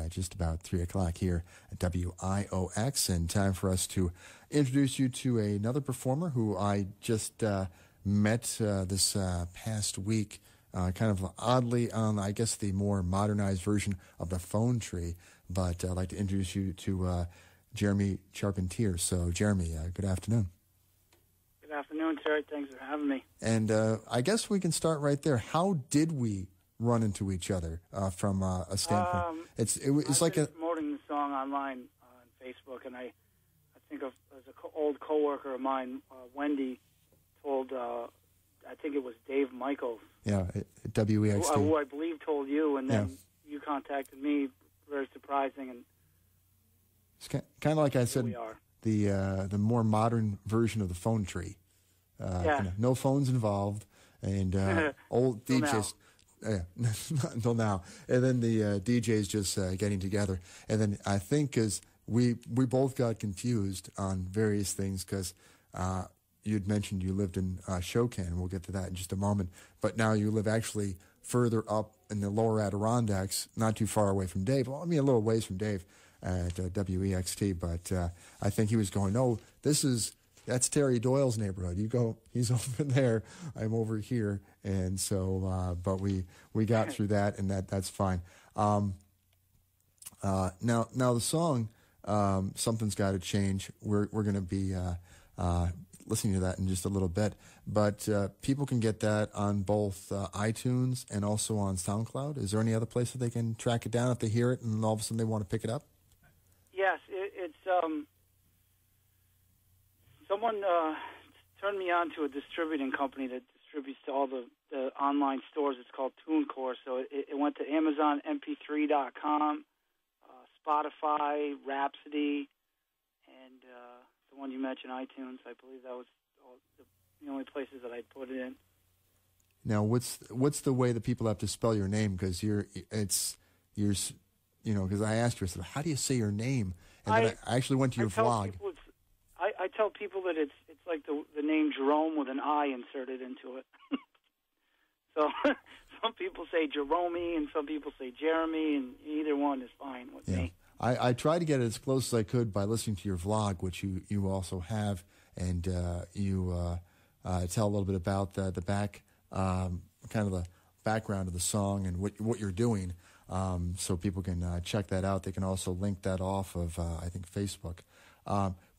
just about 3 o'clock here at WIOX, and time for us to introduce you to another performer who I just met this past week, kind of oddly on, I guess, the more modernized version of the phone tree. But I'd like to introduce you to Jeromie Charpentier. So, Jeromie, good afternoon. Good afternoon, sir. Thanks for having me. And I guess we can start right there. How did we run into each other from a standpoint? It's like promoting the song online on Facebook, and I think as an old coworker of mine, Wendy, told I think it was Dave Michaels. Yeah, at WEXT. Who I believe told you, and then you contacted me. Very surprising, and it's kind of like I said. The more modern version of the phone tree. No phones involved, and old DJs. Not until now. And then the DJs just getting together. And then I think because we both got confused on various things because you'd mentioned you lived in Shokan, and we'll get to that in just a moment. But now you live actually further up in the lower Adirondacks, not too far away from Dave. Well, I mean, a little ways from Dave at WEXT, but I think he was going, no, that's Terry Doyle's neighborhood. You go, he's over there, I'm over here, and so, but we got through that, and that's fine. Now the song, Something's Got to Change. We're going to be listening to that in just a little bit, but people can get that on both iTunes and also on SoundCloud. Is there any other place that they can track it down if they hear it and all of a sudden they want to pick it up? Yes, it's someone turned me on to a distributing company that distributes to all the online stores. It's called TuneCore. So it went to Amazon, MP3.com, Spotify, Rhapsody, and the one you mentioned, iTunes. I believe that was the only places that I'd put it in. Now, what's the way that people have to spell your name? Because because I asked her, I said, how do you say your name? And then I actually went to your vlog. I tell people that it's like the name Jerome with an I inserted into it. So some people say Jeromie and some people say Jeremy, and either one is fine with me. I tried to get it as close as I could by listening to your vlog, which you also have, and you tell a little bit about the back, kind of the background of the song and what you're doing. So people can check that out. They can also link that off of, I think, Facebook.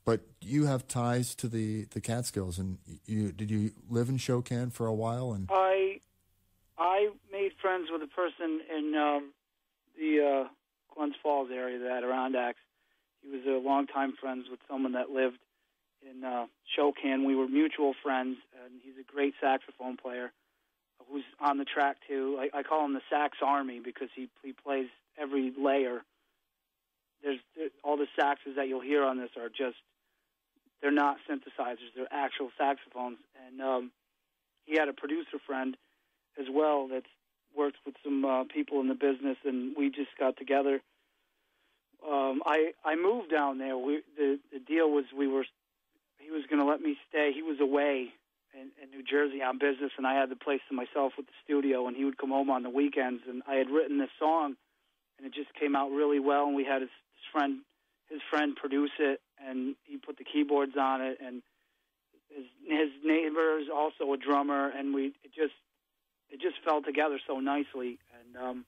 But you have ties to the Catskills, and did you live in Shokan for a while? And I made friends with a person in the Glens Falls area, the Adirondacks. He was a longtime friends with someone that lived in Shokan. We were mutual friends, and he's a great saxophone player who's on the track too. I call him the Sax Army because he plays every layer. There's all the saxes that you'll hear on this are they're not synthesizers, they're actual saxophones. And he had a producer friend as well that worked with some people in the business, and we just got together. I moved down there. The deal was he was going to let me stay. He was away in New Jersey on business, and I had the place to myself with the studio, and he would come home on the weekends. And I had written this song, and it just came out really well, and we had his friend produce it, and he put the keyboards on it, and his neighbor is also a drummer, and it just fell together so nicely. And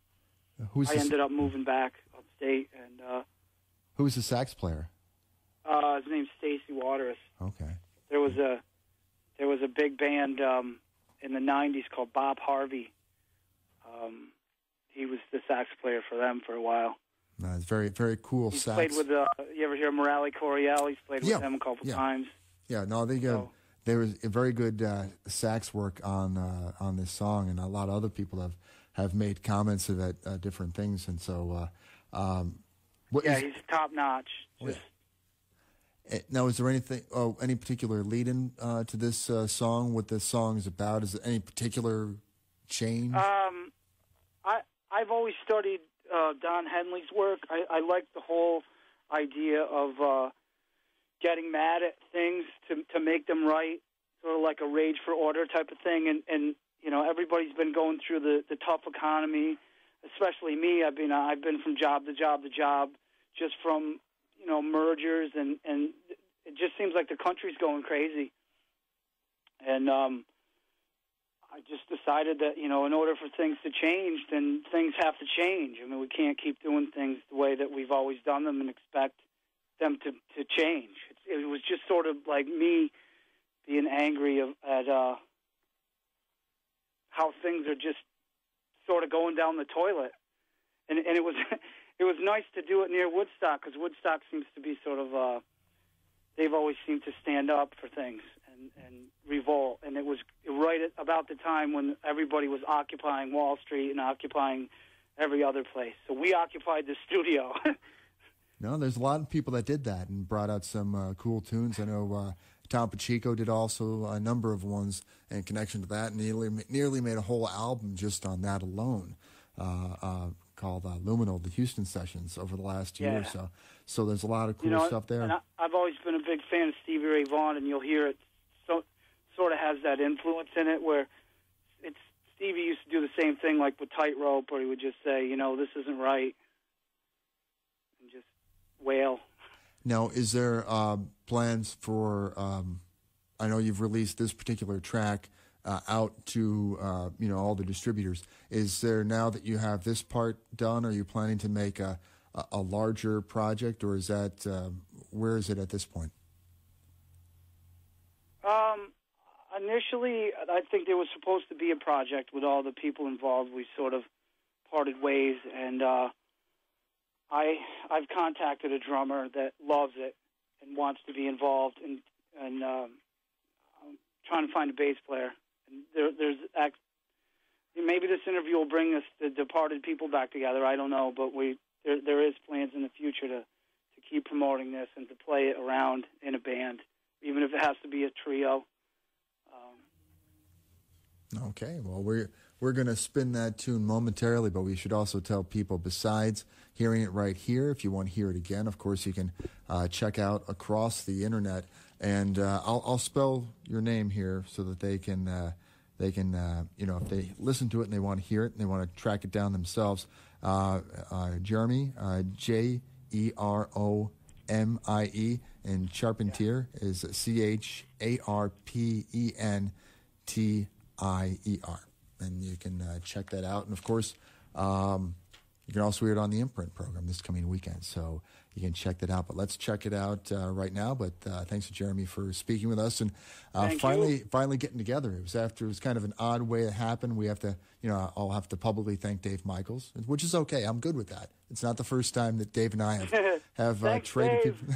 I ended up moving back upstate. And who's the sax player? His name's Stacy Waterous. Okay. There was a big band in the '90s called Bob Harvey. He was the sax player for them for a while. It's very, very cool. He's sax. Played with you ever hear Morale Coriel? He's played with him a couple times. Yeah, no, there was a very good sax work on this song, and a lot of other people have made comments of it, different things, and so. He's top notch. Now, is there any particular lead-in to this song? What this song is about? Is there any particular change? I've always studied Don Henley's work. I like the whole idea of getting mad at things to make them right, sort of like a rage for order type of thing. And everybody's been going through the tough economy. especially me. I've been from job to job to job, just from mergers, and it just seems like the country's going crazy. And I just decided that in order for things to change, then things have to change. I mean, we can't keep doing things the way that we've always done them and expect them to change. It was just sort of like me being angry at how things are just sort of going down the toilet, and it was it was nice to do it near Woodstock, because Woodstock seems to be sort of they've always seemed to stand up for things and revolt, and it was right at about the time when everybody was occupying Wall Street and occupying every other place. So we occupied the studio. No, there's a lot of people that did that and brought out some cool tunes. I know Tom Pacheco did also a number of ones in connection to that, and nearly made a whole album just on that alone, called Luminal, the Houston Sessions, over the last year or so. So there's a lot of cool stuff there. And I've always been a big fan of Stevie Ray Vaughan, and you'll hear it sort of has that influence in it, where Stevie used to do the same thing, like with Tightrope, where he would just say, this isn't right, and just wail. Now, is there plans for, I know you've released this particular track out to, all the distributors. Is there, now that you have this part done, are you planning to make a larger project, or is that, where is it at this point? Initially, I think there was supposed to be a project with all the people involved. We sort of parted ways, and I've contacted a drummer that loves it and wants to be involved, and I'm trying to find a bass player. And there's maybe this interview will bring us the departed people back together. I don't know, but there is plans in the future to keep promoting this and to play it around in a band, even if it has to be a trio. Okay, well, we're going to spin that tune momentarily, but we should also tell people, besides hearing it right here, if you want to hear it again, of course, you can check out across the internet. And I'll spell your name here so that they can if they listen to it and they want to hear it and they want to track it down themselves. Jeromie, Jeromie, and Charpentier is Charpentier. And you can check that out. And, of course, you can also hear it on the Imprint program this coming weekend. So you can check that out. But let's check it out right now. But thanks to Jeromie for speaking with us. And finally getting together. It was kind of an odd way it happened. We have to, I'll have to publicly thank Dave Michaels, which is okay. I'm good with that. It's not the first time that Dave and I have traded people.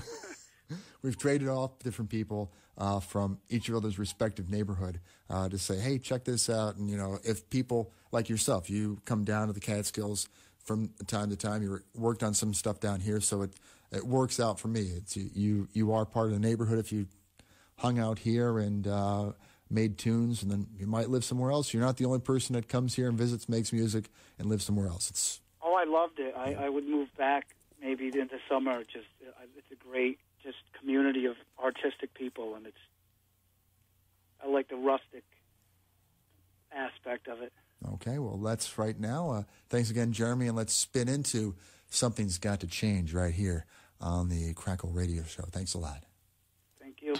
We've traded off different people from each of those respective neighborhood to say, hey, check this out. And, if people like yourself, you come down to the Catskills from time to time, you worked on some stuff down here, so it works out for me. It's you are part of the neighborhood if you hung out here and made tunes, and then you might live somewhere else. You're not the only person that comes here and visits, makes music, and lives somewhere else. I loved it. I would move back maybe in the summer. It's a great community of artistic people, and I like the rustic aspect of it. Okay, well, let's right now. Thanks again, Jeromie, and let's spin into Something's Got to Change right here on the Crackle Radio Show. Thanks a lot. Thank you.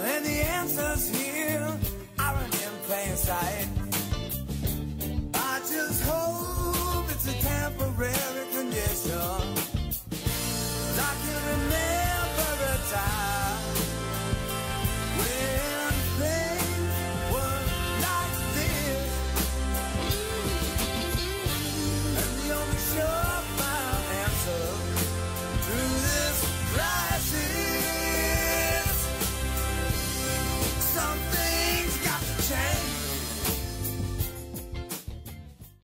And the answers here aren't in plain sight.